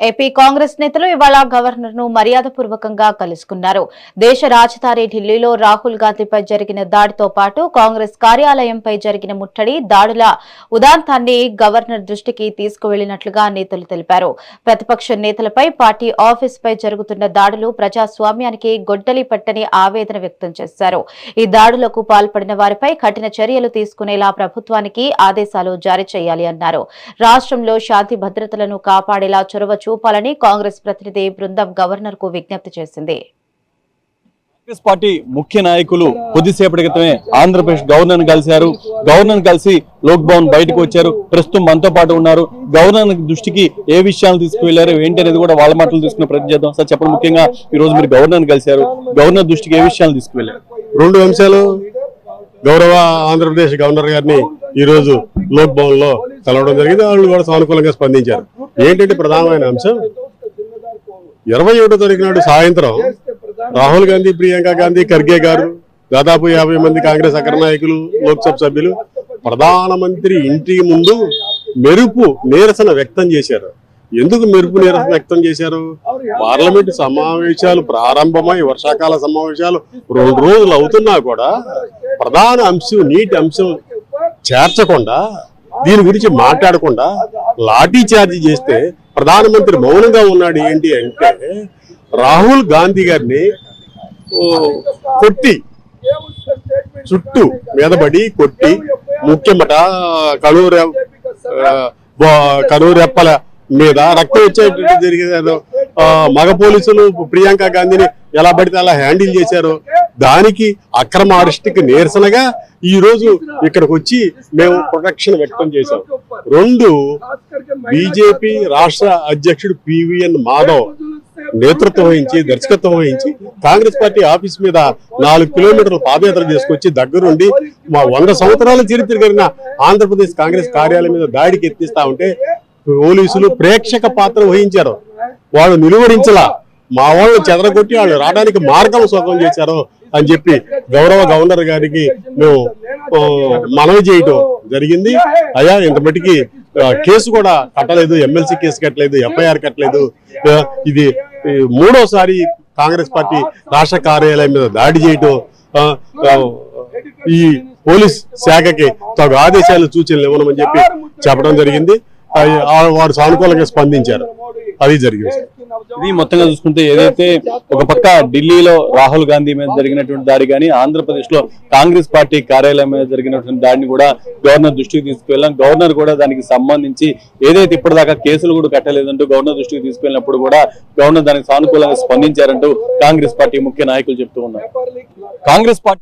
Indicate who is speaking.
Speaker 1: AP Congress నేతలు ఇవాళ governor ను మర్యాదపూర్వకంగా కలుసుకున్నారు. దేశ రాజధాని ఢిల్లీలో రాహుల్ గాంధీపై జరిగిన దాడితో పాటు కాంగ్రెస్ కార్యాలయంపై జరిగిన ముట్టడి దాడుల ఉదాంతాన్ని గవర్నర్ దృష్టికి తీసుకువెళ్లినట్లుగా నేతలు తెలిపారు. ప్రతిపక్ష నేతలపై పార్టీ ఆఫీస్ పై జరుగుతున్న దాడులు ప్రజాస్వామ్యానికి గొడ్డలి పట్టని ఆవేదన వ్యక్తం చేశారు. ఈ దాడులకు పాల్పడిన వారిపై కఠిన చర్యలు తీసుకునేలా ప్రభుత్వానికి ఆదేశాలు జారీ చేయాలి అన్నారు. రాష్ట్రంలో శాంతి భద్రతలను కాపాడేలా చొరవ చూపాలని కాంగ్రెస్ ప్రతినిధి బృందం గవర్నర్ కు విజ్ఞప్తి చేసింది.
Speaker 2: కాంగ్రెస్ పార్టీ ముఖ్య నాయకులు కొద్దిసేపటి క్రితమే ఆంధ్రప్రదేశ్ గవర్నర్ కలిశారు. గవర్నర్ కలిసి లోక్ భవన్ బయటకు వచ్చారు. ప్రస్తుతం మనతో పాటు ఉన్నారు. గవర్నర్ దృష్టికి ఏ విషయాలు తీసుకువెళ్లారు ఏంటి అనేది కూడా వాళ్ళ మాటలు తీసుకునే ప్రయత్నం చేద్దాం. సార్ చెప్పండి, ముఖ్యంగా ఈ రోజు మీరు గవర్నర్ కలిశారు. గవర్నర్ దృష్టికి ఏ విషయాలు తీసుకువెళ్లారు?
Speaker 3: రెండు అంశాలు. గౌరవ ఆంధ్రప్రదేశ్ గవర్నర్ గారిని ఈ రోజు లోక్ భవన్ లో కలవడం జరిగింది. వాళ్ళు కూడా సానుకూలంగా స్పందించారు. ఏంటంటే ప్రధానమైన అంశం 27వ తారీఖు నాడు సాయంత్రం రాహుల్ గాంధీ, ప్రియాంక గాంధీ, ఖర్గే గారు, దాదాపు 50 మంది కాంగ్రెస్ అగ్ర నాయకులు, లోక్సభ సభ్యులు ప్రధానమంత్రి ఇంటి ముందు మెరుపు నిరసన వ్యక్తం చేశారు. ఎందుకు మెరుపు నిరసన వ్యక్తం చేశారు? పార్లమెంట్ సమావేశాలు ప్రారంభమై వర్షాకాల సమావేశాలు 2 రోజులు అవుతున్నా కూడా ప్రధాన అంశం నీటి అంశం చేర్చకుండా, దీని గురించి మాట్లాడకుండా లాఠీ చార్జీ చేస్తే ప్రధానమంత్రి మౌనంగా ఉన్నాడు. ఏంటి అంటే రాహుల్ గాంధీ గారిని కొట్టి, చుట్టూ మీదబడి కొట్టి, ముఖ్యమట కనూరెప్పల మీద రక్తం వచ్చేటట్టు జరిగేది. మగ పోలీసులు ప్రియాంక గాంధీని ఎలా పడితే అలా హ్యాండిల్ చేశారు. దానికి అక్రమ అరెస్టుకి నిరసనగా ఈ రోజు ఇక్కడికి వచ్చి మేము ప్రొటెక్షన్ వ్యక్తం చేశాం. 2 బీజేపీ రాష్ట్ర అధ్యక్షుడు పివిఎన్ మాధవ్ నేతృత్వం వహించి, దర్శకత్వం వహించి కాంగ్రెస్ పార్టీ ఆఫీస్ మీద 4 కిలోమీటర్ల పాదయాత్ర చేసుకొచ్చి దగ్గరుండి మా 100 సంవత్సరాల చరిత్ర కలిగిన ఆంధ్రప్రదేశ్ కాంగ్రెస్ కార్యాలయం మీద దాడికి ఎత్తిస్తా ఉంటే పోలీసులు ప్రేక్షక పాత్ర వహించారు. వాళ్ళు నిలువరించలా, మా వాళ్ళు చెదరగొట్టి వాళ్ళు రావడానికి మార్గం సుగమం చేశారు అని చెప్పి గౌరవ గవర్నర్ గారికి మేము మనవి చేయటం జరిగింది. అయ్యా, ఇంత మట్టికి కేసు కూడా కట్టలేదు, ఎమ్మెల్సీ కేసు కట్టలేదు, ఎఫ్ఐఆర్ కట్టలేదు. ఇది 3వసారి కాంగ్రెస్ పార్టీ రాష్ట్ర కార్యాలయం మీద దాడి చేయటం, ఈ పోలీస్ శాఖకి తగు ఆదేశాలు, సూచనలు ఇవ్వమని చెప్పి చెప్పడం జరిగింది. వారు సానుకూలంగా స్పందించారు. అది జరిగింది.
Speaker 2: ఇది మొత్తంగా చూసుకుంటే ఏదైతే ఒక పక్క ఢిల్లీలో రాహుల్ గాంధీ మీద జరిగినటువంటి దాడి కానీ, ఆంధ్రప్రదేశ్ లో కాంగ్రెస్ పార్టీ కార్యాలయం మీద జరిగినటువంటి దాడిని కూడా గవర్నర్ దృష్టికి తీసుకువెళ్ళాం. గవర్నర్ కూడా దానికి సంబంధించి ఏదైతే ఇప్పటిదాకా కేసులు కూడా కట్టలేదంటూ గవర్నర్ దృష్టికి తీసుకెళ్ళినప్పుడు కూడా గవర్నర్ దానికి సానుకూలంగా స్పందించారంటూ కాంగ్రెస్ పార్టీ ముఖ్య నాయకులు చెప్తూ ఉన్నారు. కాంగ్రెస్ పార్టీ